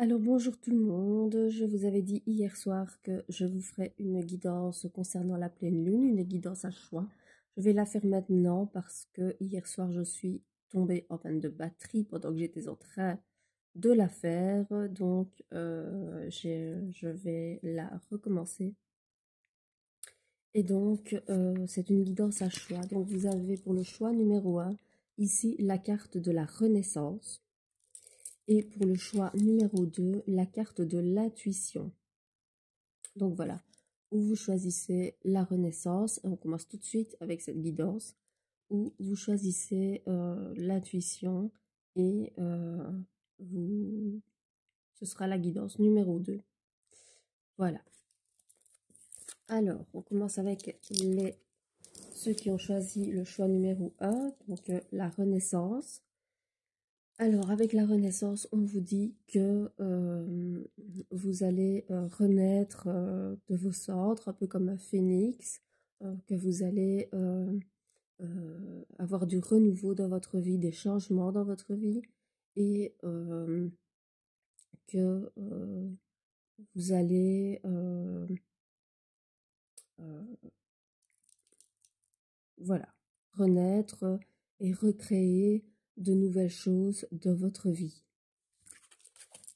Alors bonjour tout le monde, je vous avais dit hier soir que je vous ferai une guidance concernant la pleine lune, une guidance à choix. Je vais la faire maintenant parce que hier soir je suis tombée en panne de batterie pendant que j'étais en train de la faire, donc je vais la recommencer. Et donc c'est une guidance à choix, donc vous avez pour le choix numéro 1 ici la carte de la Renaissance. Et pour le choix numéro 2, la carte de l'intuition. Donc voilà, où vous choisissez la Renaissance, et on commence tout de suite avec cette guidance, où vous choisissez l'intuition et ce sera la guidance numéro 2. Voilà. Alors, on commence avec ceux qui ont choisi le choix numéro 1, donc la Renaissance. Alors, avec la Renaissance, on vous dit que vous allez renaître de vos cendres, un peu comme un phénix, que vous allez avoir du renouveau dans votre vie, des changements dans votre vie, et que vous allez voilà, renaître et recréer de nouvelles choses dans votre vie.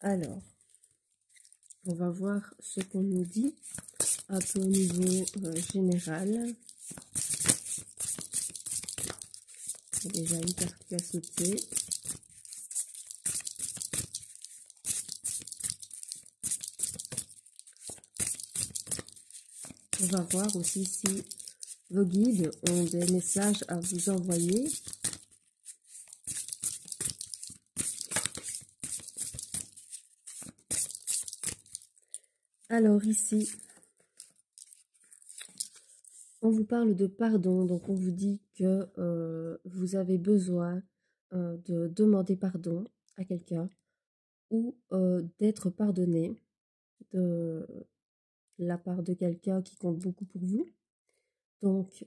Alors, on va voir ce qu'on nous dit un peu au niveau général. Il y a déjà une carte qui a sauté. On va voir aussi si vos guides ont des messages à vous envoyer. Alors ici, on vous parle de pardon, donc on vous dit que vous avez besoin de demander pardon à quelqu'un ou d'être pardonné de la part de quelqu'un qui compte beaucoup pour vous. Donc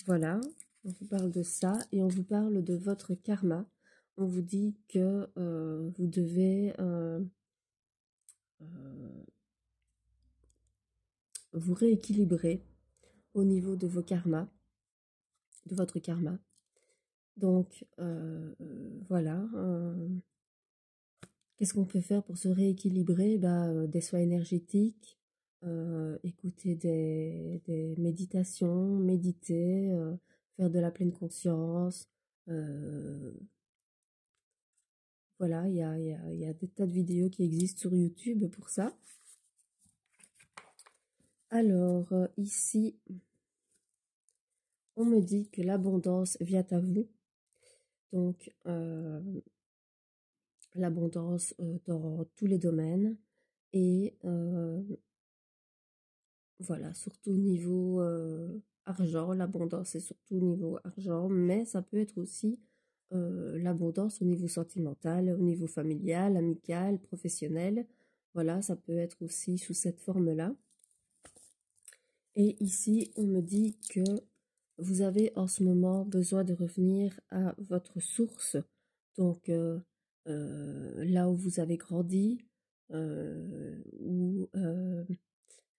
voilà, on vous parle de ça et on vous parle de votre karma. On vous dit que vous devez vous rééquilibrer au niveau de vos karmas, de votre karma. Donc voilà, qu'est-ce qu'on peut faire pour se rééquilibrer? Des soins énergétiques, écouter des méditations, méditer, faire de la pleine conscience. Voilà, il y a des tas de vidéos qui existent sur YouTube pour ça. Alors, ici, on me dit que l'abondance vient à vous. Donc, l'abondance dans tous les domaines. Et voilà, surtout au niveau argent. L'abondance est surtout au niveau argent, mais ça peut être aussi l'abondance au niveau sentimental, au niveau familial, amical, professionnel. Voilà, ça peut être aussi sous cette forme-là. Et ici, on me dit que vous avez en ce moment besoin de revenir à votre source. Donc, là où vous avez grandi, ou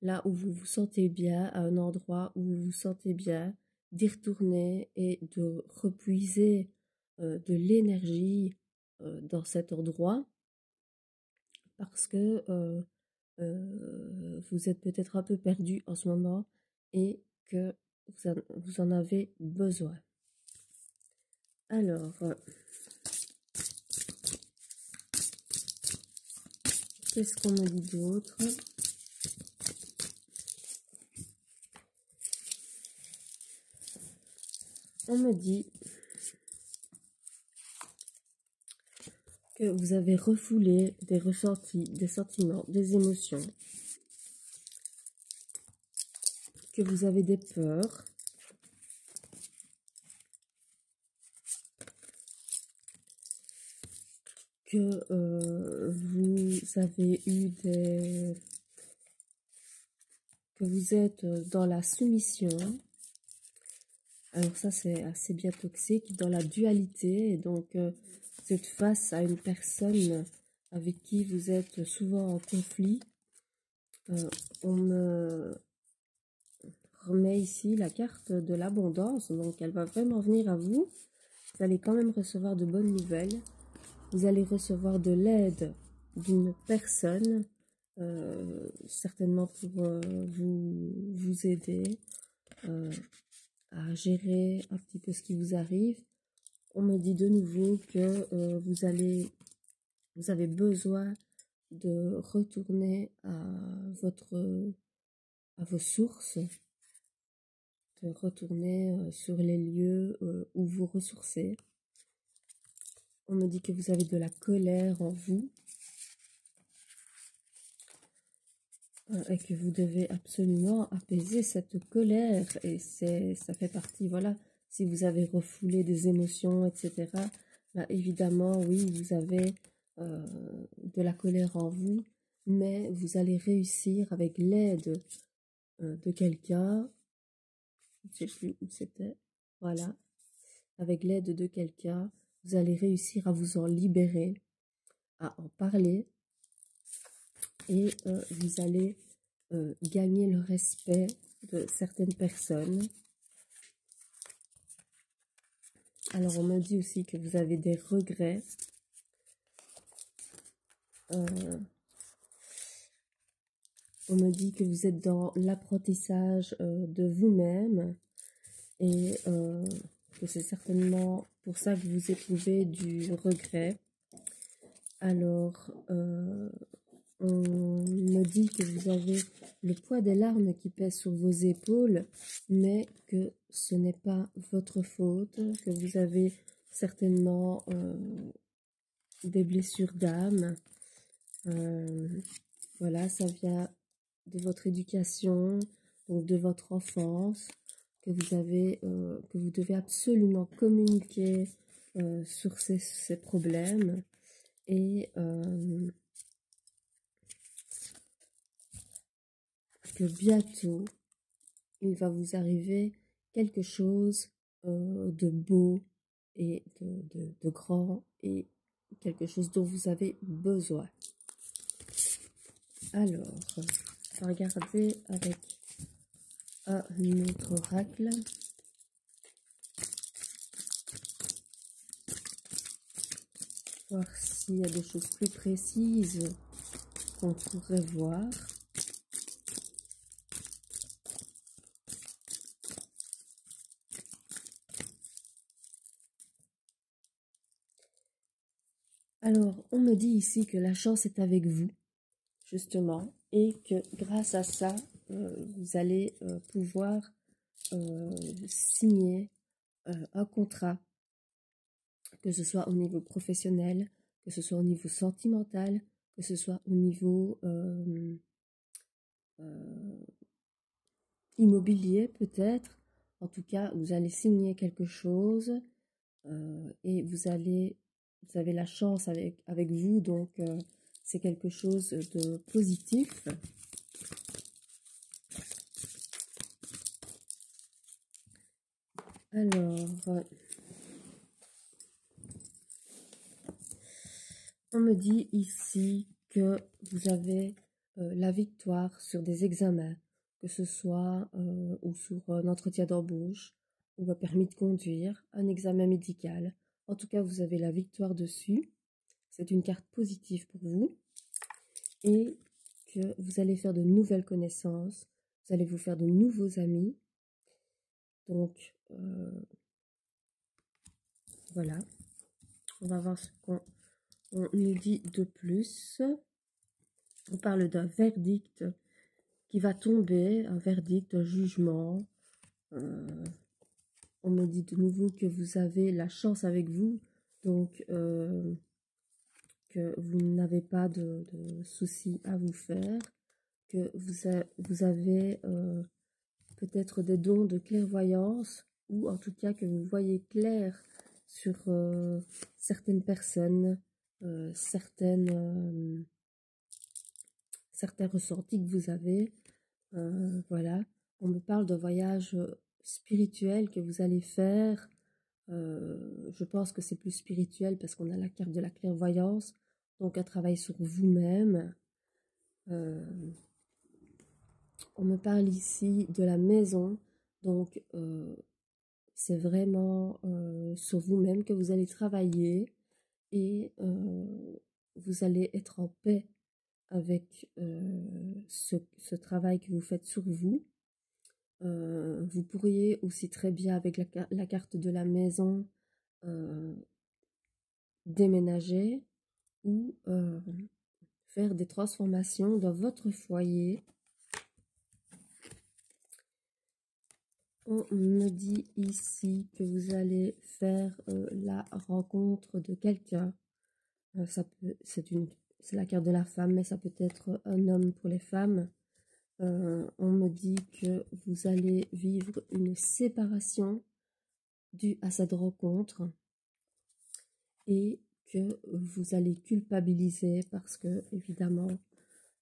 là où vous vous sentez bien, à un endroit où vous vous sentez bien, d'y retourner et de repuiser de l'énergie dans cet endroit. Parce que vous êtes peut-être un peu perdu en ce moment et que vous en avez besoin. Alors, qu'est-ce qu'on me dit d'autre? On me dit que vous avez refoulé des ressentis, des sentiments, des émotions, que vous avez des peurs, que vous avez eu que vous êtes dans la soumission. Alors ça c'est assez bien toxique, dans la dualité, et donc vous êtes face à une personne avec qui vous êtes souvent en conflit. On me remet ici la carte de l'abondance, donc elle va vraiment venir à vous. Vous allez quand même recevoir de bonnes nouvelles. Vous allez recevoir de l'aide d'une personne, certainement pour vous aider à gérer un petit peu ce qui vous arrive. On me dit de nouveau que vous avez besoin de retourner à vos sources, de retourner sur les lieux où vous ressourcez. On me dit que vous avez de la colère en vous et que vous devez absolument apaiser cette colère. Et ça fait partie, voilà, si vous avez refoulé des émotions, etc., là, évidemment, oui, vous avez de la colère en vous, mais vous allez réussir avec l'aide de quelqu'un, je ne sais plus où c'était, voilà, avec l'aide de quelqu'un, vous allez réussir à vous en libérer, à en parler, et vous allez gagner le respect de certaines personnes. Alors on me dit aussi que vous avez des regrets. On me dit que vous êtes dans l'apprentissage de vous-même et que c'est certainement pour ça que vous éprouvez du regret. Alors, on me dit que vous avez le poids des larmes qui pèsent sur vos épaules, mais que ce n'est pas votre faute, que vous avez certainement des blessures d'âme. Voilà, ça vient de votre éducation, donc de votre enfance, que vous devez absolument communiquer sur ces problèmes et que bientôt il va vous arriver quelque chose de beau et de grand et quelque chose dont vous avez besoin. Alors, on va regarder avec un autre oracle. Voir s'il y a des choses plus précises qu'on pourrait voir. Alors, on me dit ici que la chance est avec vous, justement, et que grâce à ça, vous allez pouvoir signer un contrat, que ce soit au niveau professionnel, que ce soit au niveau sentimental, que ce soit au niveau immobilier peut-être. En tout cas, vous allez signer quelque chose et vous avez la chance avec vous, donc c'est quelque chose de positif. Alors, on me dit ici que vous avez la victoire sur des examens, que ce soit ou sur un entretien d'embauche, ou un permis de conduire, un examen médical. En tout cas, vous avez la victoire dessus. C'est une carte positive pour vous. Et que vous allez faire de nouvelles connaissances. Vous allez vous faire de nouveaux amis. Donc, voilà. On va voir ce qu'on nous dit de plus. On parle d'un verdict qui va tomber, un verdict, un jugement. On me dit de nouveau que vous avez la chance avec vous, donc que vous n'avez pas de soucis à vous faire, que vous avez peut-être des dons de clairvoyance, ou en tout cas que vous voyez clair sur certaines personnes, certains ressentis que vous avez. Voilà, on me parle d'un voyage spirituel que vous allez faire Je pense que c'est plus spirituel parce qu'on a la carte de la clairvoyance, donc un travail sur vous-même. On me parle ici de la maison, donc c'est vraiment sur vous-même que vous allez travailler et vous allez être en paix avec ce travail que vous faites sur vous. Vous pourriez aussi très bien, avec la carte de la maison, déménager ou faire des transformations dans votre foyer. On me dit ici que vous allez faire la rencontre de quelqu'un. C'est la carte de la femme, mais ça peut être un homme pour les femmes. On me dit que vous allez vivre une séparation due à cette rencontre et que vous allez culpabiliser parce que, évidemment,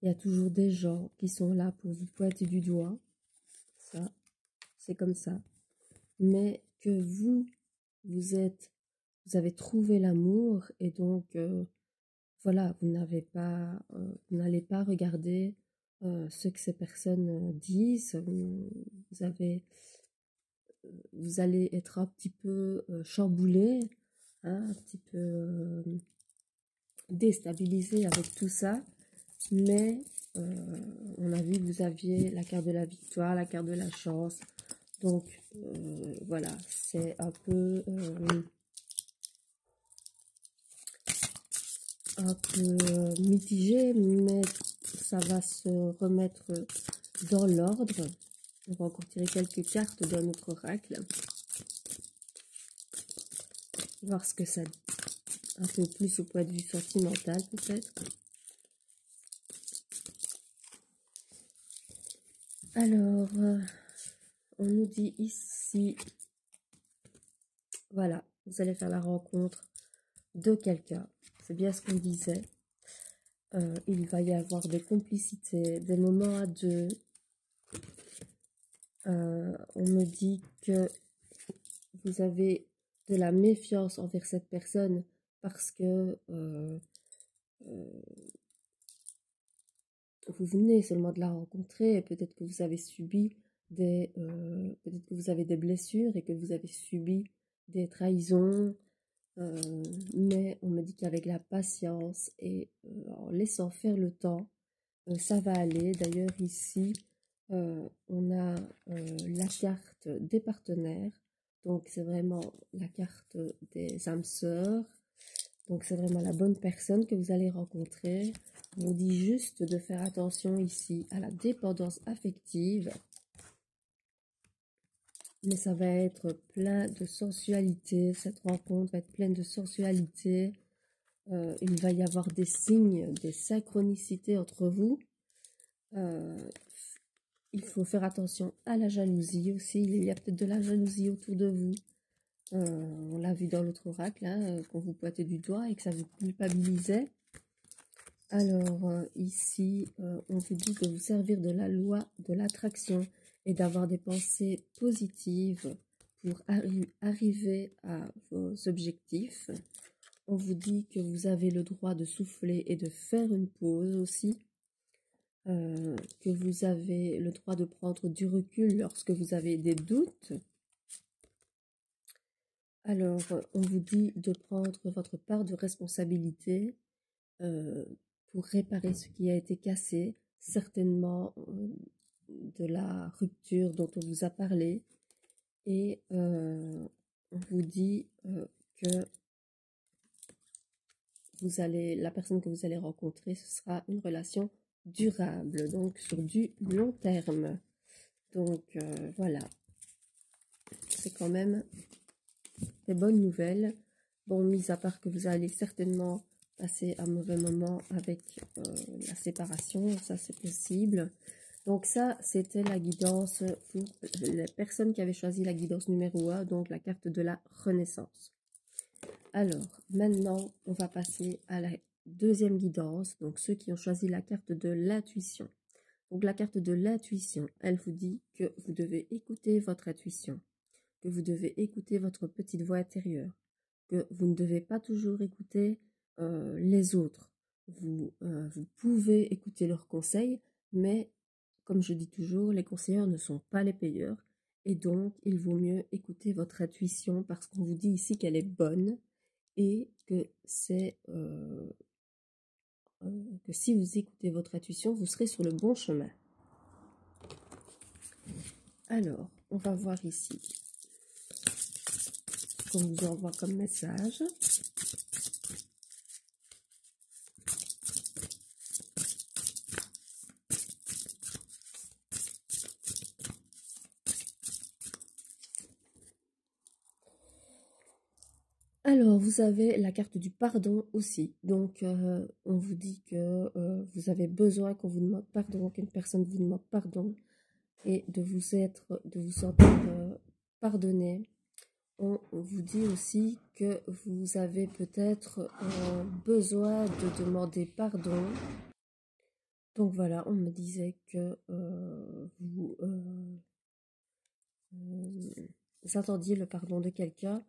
il y a toujours des gens qui sont là pour vous pointer du doigt. Ça, c'est comme ça. Mais que vous avez trouvé l'amour et donc, voilà, vous n'allez pas regarder ce que ces personnes disent. Vous allez être un petit peu chamboulé, hein, un petit peu déstabilisé avec tout ça, mais on a vu que vous aviez la carte de la victoire, la carte de la chance, donc voilà, c'est un peu mitigé, mais ça va se remettre dans l'ordre. On va encore tirer quelques cartes d'un autre oracle, voir ce que ça dit, un peu plus au point de vue sentimental peut-être. Alors, on nous dit ici, voilà, vous allez faire la rencontre de quelqu'un. C'est bien ce qu'on disait. Il va y avoir des complicités, des moments à deux. On me dit que vous avez de la méfiance envers cette personne parce que vous venez seulement de la rencontrer et peut-être que vous avez subi peut-être que vous avez des blessures et que vous avez subi des trahisons. Mais on me dit qu'avec la patience et en laissant faire le temps, ça va aller. D'ailleurs ici, on a la carte des partenaires. Donc c'est vraiment la carte des âmes sœurs. Donc c'est vraiment la bonne personne que vous allez rencontrer. On vous dit juste de faire attention ici à la dépendance affective. Mais ça va être plein de sensualité. Cette rencontre va être pleine de sensualité. Il va y avoir des signes, des synchronicités entre vous. Il faut faire attention à la jalousie aussi. Il y a peut-être de la jalousie autour de vous. On l'a vu dans l'autre oracle, hein, qu'on vous pointait du doigt et que ça vous culpabilisait. Alors ici, on vous dit de vous servir de la loi de l'attraction et d'avoir des pensées positives pour arriver à vos objectifs. On vous dit que vous avez le droit de souffler et de faire une pause aussi. Que vous avez le droit de prendre du recul lorsque vous avez des doutes. Alors, on vous dit de prendre votre part de responsabilité pour réparer ce qui a été cassé, certainement de la rupture dont on vous a parlé. Et on vous dit que la personne que vous allez rencontrer, ce sera une relation durable, donc sur du long terme. Donc voilà, c'est quand même des bonnes nouvelles. Bon, mis à part que vous allez certainement passer un mauvais moment avec la séparation, ça c'est possible. Donc ça, c'était la guidance pour les personnes qui avaient choisi la guidance numéro 1, donc la carte de la Renaissance. Alors, maintenant, on va passer à la deuxième guidance, donc ceux qui ont choisi la carte de l'intuition. Donc la carte de l'intuition, elle vous dit que vous devez écouter votre intuition. que vous devez écouter votre petite voix intérieure, que vous ne devez pas toujours écouter les autres. Vous pouvez écouter leurs conseils, mais comme je dis toujours, les conseilleurs ne sont pas les payeurs. Et donc, il vaut mieux écouter votre intuition parce qu'on vous dit ici qu'elle est bonne et que que si vous écoutez votre intuition, vous serez sur le bon chemin. Alors, on va voir ici ce qu'on vous envoie comme message. Alors, vous avez la carte du pardon aussi. Donc, on vous dit que vous avez besoin qu'on vous demande pardon, qu'une personne vous demande pardon et de vous sentir pardonné. On vous dit aussi que vous avez peut-être besoin de demander pardon. Donc voilà, on me disait que vous attendiez le pardon de quelqu'un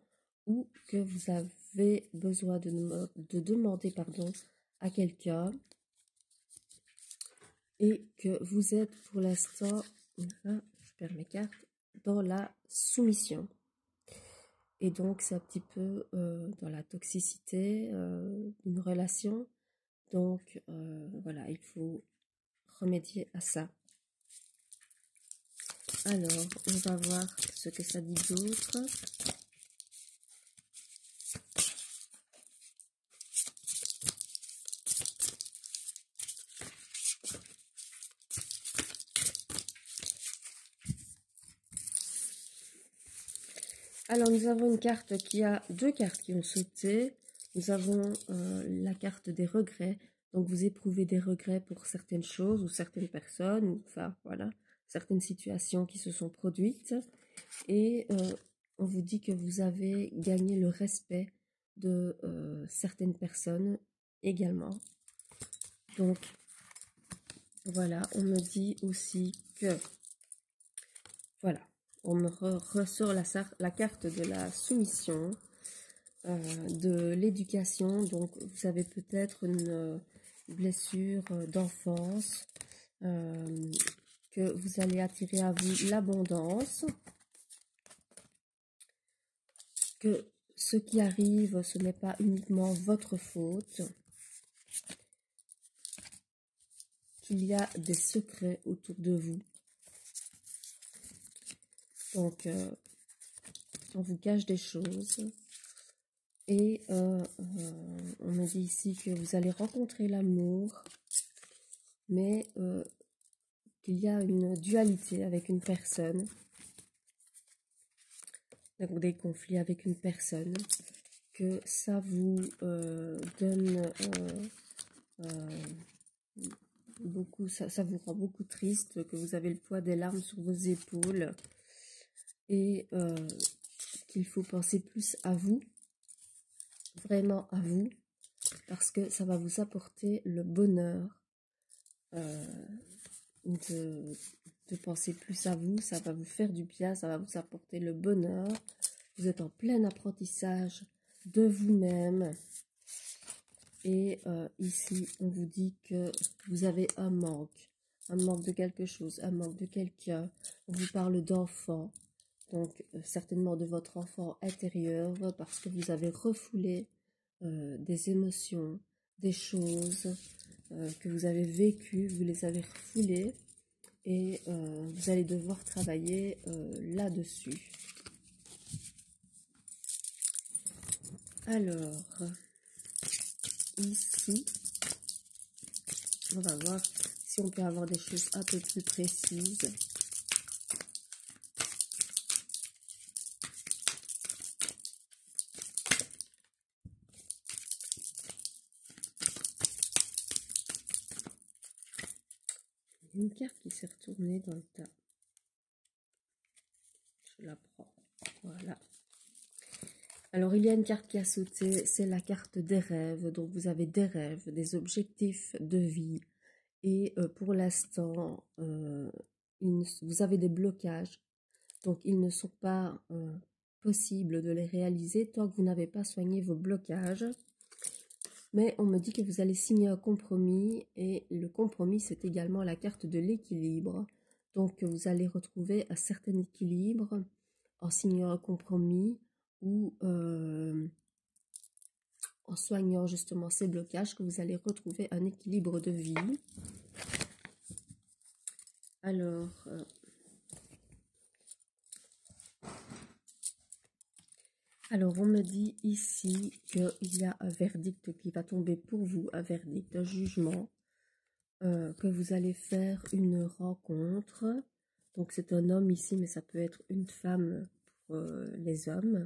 ou que vous avez besoin de demander pardon à quelqu'un et que vous êtes pour l'instant, je perds mes cartes, dans la soumission. Et donc c'est un petit peu dans la toxicité d'une relation. Donc voilà, il faut remédier à ça. Alors, on va voir ce que ça dit d'autre. Alors, nous avons une carte qui a deux cartes qui ont sauté. Nous avons la carte des regrets. Donc, vous éprouvez des regrets pour certaines choses ou certaines personnes, enfin, voilà, certaines situations qui se sont produites. Et on vous dit que vous avez gagné le respect de certaines personnes également. Donc, voilà, on me dit aussi que, voilà, on me ressort la carte de la soumission, de l'éducation. Donc, vous avez peut-être une blessure d'enfance, que vous allez attirer à vous l'abondance, que ce qui arrive, ce n'est pas uniquement votre faute, qu'il y a des secrets autour de vous. Donc, on vous cache des choses. Et on me dit ici que vous allez rencontrer l'amour, mais qu'il y a une dualité avec une personne. Donc des conflits avec une personne, que ça vous donne beaucoup, ça vous rend beaucoup triste, que vous avez le poids des larmes sur vos épaules et qu'il faut penser plus à vous, vraiment à vous, parce que ça va vous apporter le bonheur de penser plus à vous, ça va vous faire du bien, ça va vous apporter le bonheur. Vous êtes en plein apprentissage de vous-même. Et ici, on vous dit que vous avez un manque de quelque chose, un manque de quelqu'un. On vous parle d'enfant, donc certainement de votre enfant intérieur, parce que vous avez refoulé des émotions, des choses que vous avez vécues, vous les avez refoulées. Et vous allez devoir travailler là-dessus. Alors, ici, on va voir si on peut avoir des choses un peu plus précises. Une carte qui s'est retournée dans le tas. Je la prends. Voilà. Alors, il y a une carte qui a sauté, c'est la carte des rêves. Donc, vous avez des rêves, des objectifs de vie. Et pour l'instant, vous avez des blocages Donc, ils ne sont pas possibles de les réaliser tant que vous n'avez pas soigné vos blocages. Mais on me dit que vous allez signer un compromis et le compromis, c'est également la carte de l'équilibre. Donc, vous allez retrouver un certain équilibre en signant un compromis ou en soignant justement ces blocages, que vous allez retrouver un équilibre de vie. Alors, on me dit ici qu'il y a un verdict qui va tomber pour vous, un verdict, un jugement, que vous allez faire une rencontre. Donc, c'est un homme ici, mais ça peut être une femme pour les hommes.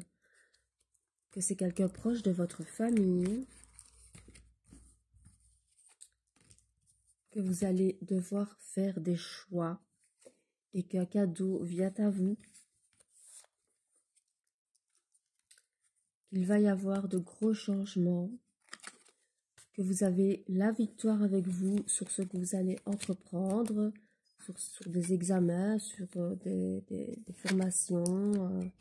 Que c'est quelqu'un proche de votre famille. Que vous allez devoir faire des choix et qu'un cadeau vient à vous. Il va y avoir de gros changements, que vous avez la victoire avec vous sur ce que vous allez entreprendre, sur des examens, sur des formations,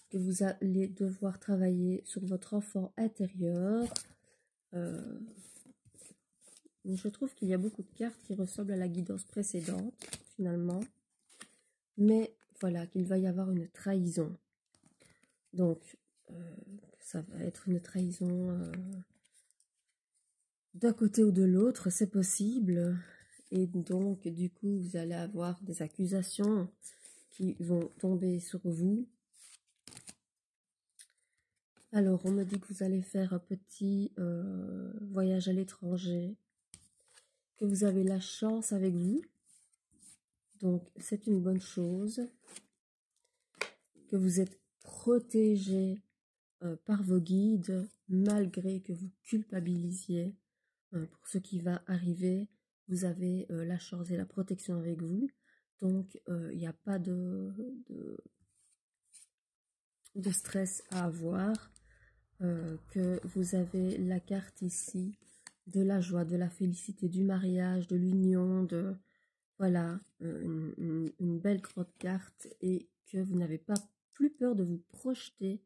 que vous allez devoir travailler sur votre enfant intérieur. Je trouve qu'il y a beaucoup de cartes qui ressemblent à la guidance précédente, finalement. Mais voilà, qu'il va y avoir une trahison. Donc, ça va être une trahison d'un côté ou de l'autre, c'est possible. Et donc, du coup, vous allez avoir des accusations qui vont tomber sur vous. Alors, on me dit que vous allez faire un petit voyage à l'étranger, que vous avez la chance avec vous. Donc, c'est une bonne chose. Que vous êtes protégé par vos guides, malgré que vous culpabilisiez pour ce qui va arriver. Vous avez la chance et la protection avec vous. Donc, il n'y a pas de stress à avoir. Que vous avez la carte ici de la joie, de la félicité, du mariage, de l'union, de voilà, une belle grande carte, et que vous n'avez pas plus peur de vous projeter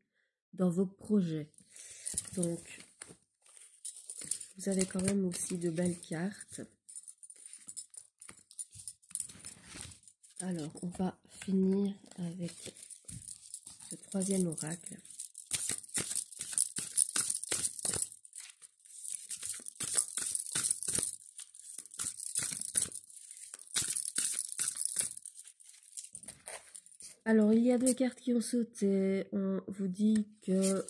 dans vos projets. Donc, vous avez quand même aussi de belles cartes. Alors, on va finir avec ce troisième oracle. Alors, il y a deux cartes qui ont sauté. On vous dit que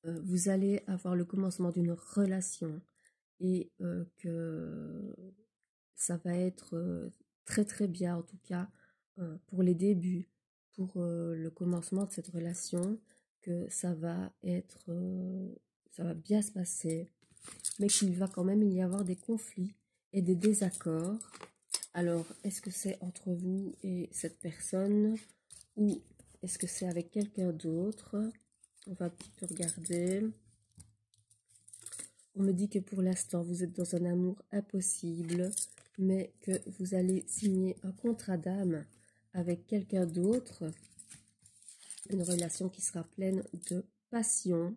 vous allez avoir le commencement d'une relation et que ça va être très très bien, en tout cas pour les débuts, pour le commencement de cette relation, que ça va être, ça va bien se passer, mais qu'il va quand même y avoir des conflits et des désaccords. Alors, est-ce que c'est entre vous et cette personne ou est-ce que c'est avec quelqu'un d'autre? On va un petit peu regarder. On me dit que pour l'instant, vous êtes dans un amour impossible, mais que vous allez signer un contrat d'âme avec quelqu'un d'autre. Une relation qui sera pleine de passion,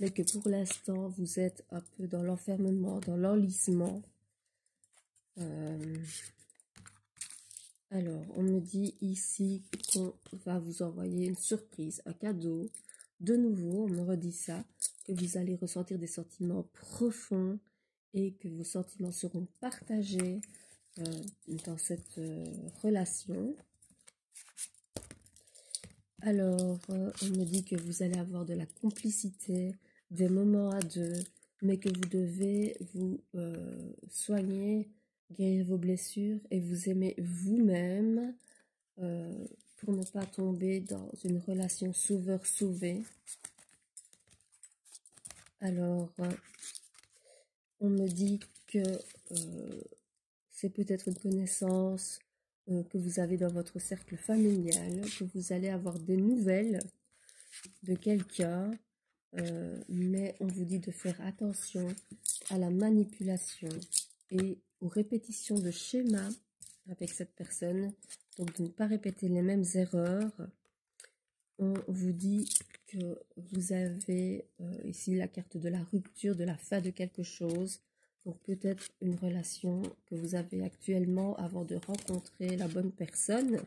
mais que pour l'instant, vous êtes un peu dans l'enfermement, dans l'enlisement. Alors, on me dit ici qu'on va vous envoyer une surprise, un cadeau. De nouveau, on me redit ça, que vous allez ressentir des sentiments profonds et que vos sentiments seront partagés dans cette relation. Alors, on me dit que vous allez avoir de la complicité, des moments à deux, mais que vous devez vous soigner, guérir vos blessures et vous aimer vous-même pour ne pas tomber dans une relation sauveur-sauvé. Alors, on me dit que c'est peut-être une connaissance que vous avez dans votre cercle familial, que vous allez avoir des nouvelles de quelqu'un, mais on vous dit de faire attention à la manipulation et aux répétitions de schémas avec cette personne, Donc de ne pas répéter les mêmes erreurs. On vous dit que vous avez ici la carte de la rupture, de la fin de quelque chose. Donc peut-être une relation que vous avez actuellement avant de rencontrer la bonne personne.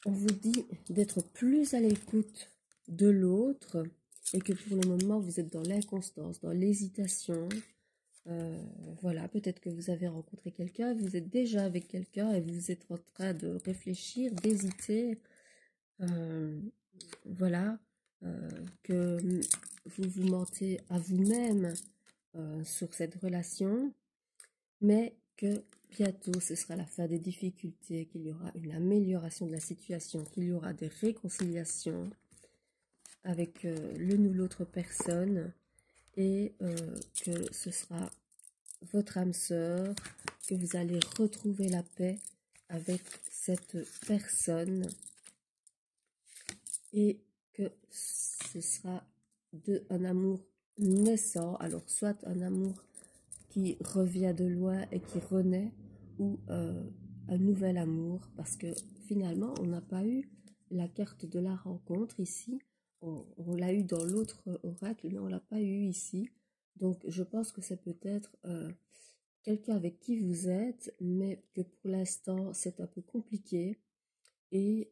On vous dit d'être plus à l'écoute de l'autre et que pour le moment vous êtes dans l'inconstance, dans l'hésitation. Voilà, peut-être que vous avez rencontré quelqu'un, vous êtes déjà avec quelqu'un et vous êtes en train de réfléchir, d'hésiter. Voilà, que vous vous mentez à vous-même sur cette relation, mais que bientôt ce sera la fin des difficultés, qu'il y aura une amélioration de la situation, qu'il y aura des réconciliations avec l'une ou l'autre personne et que ce sera votre âme sœur, que vous allez retrouver la paix avec cette personne et que ce sera un amour naissant, alors soit un amour qui revient de loin et qui renaît, ou un nouvel amour, parce que finalement on n'a pas eu la carte de la rencontre ici, on l'a eu dans l'autre oracle, mais on l'a pas eu ici, donc je pense que c'est peut-être quelqu'un avec qui vous êtes, mais que pour l'instant c'est un peu compliqué, et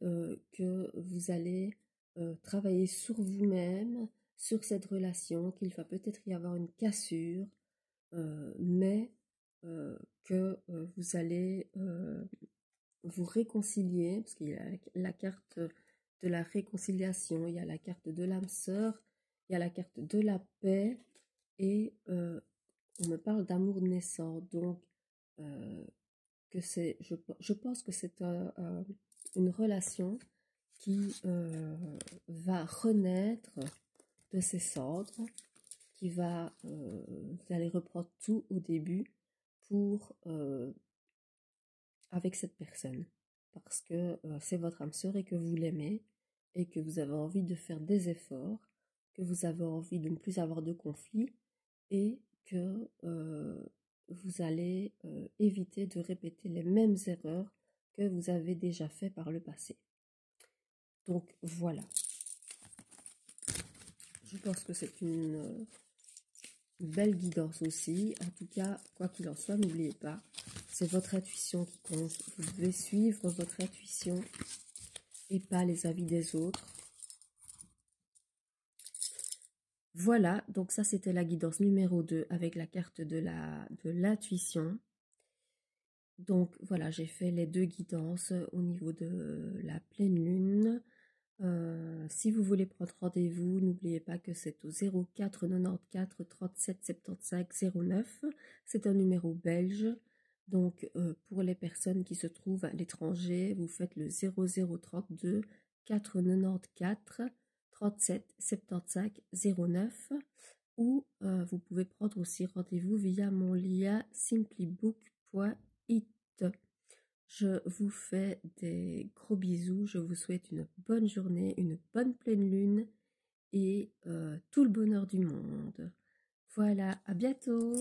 que vous allez travailler sur vous-même, sur cette relation, qu'il va peut-être y avoir une cassure, mais que vous allez vous réconcilier, parce qu'il y a la carte de la réconciliation, il y a la carte de l'âme sœur, il y a la carte de la paix, et on me parle d'amour naissant, donc que je pense que c'est une relation qui va renaître de ses cendres, qui va, vous allez reprendre tout au début pour avec cette personne, parce que c'est votre âme sœur et que vous l'aimez et que vous avez envie de faire des efforts, que vous avez envie de ne plus avoir de conflits et que vous allez éviter de répéter les mêmes erreurs que vous avez déjà fait par le passé. Donc voilà, je pense que c'est une belle guidance aussi. En tout cas, quoi qu'il en soit, n'oubliez pas, c'est votre intuition qui compte. Vous devez suivre votre intuition et pas les avis des autres. Voilà, donc ça c'était la guidance numéro 2 avec la carte de l'intuition. Donc voilà, j'ai fait les deux guidances au niveau de la pleine lune. Si vous voulez prendre rendez-vous, n'oubliez pas que c'est au 04 94 37 75 09. C'est un numéro belge. Donc pour les personnes qui se trouvent à l'étranger, vous faites le 0032 494 37 75 09. Ou vous pouvez prendre aussi rendez-vous via mon lien simplybook.it. Je vous fais des gros bisous, je vous souhaite une bonne journée, une bonne pleine lune et tout le bonheur du monde. Voilà, à bientôt!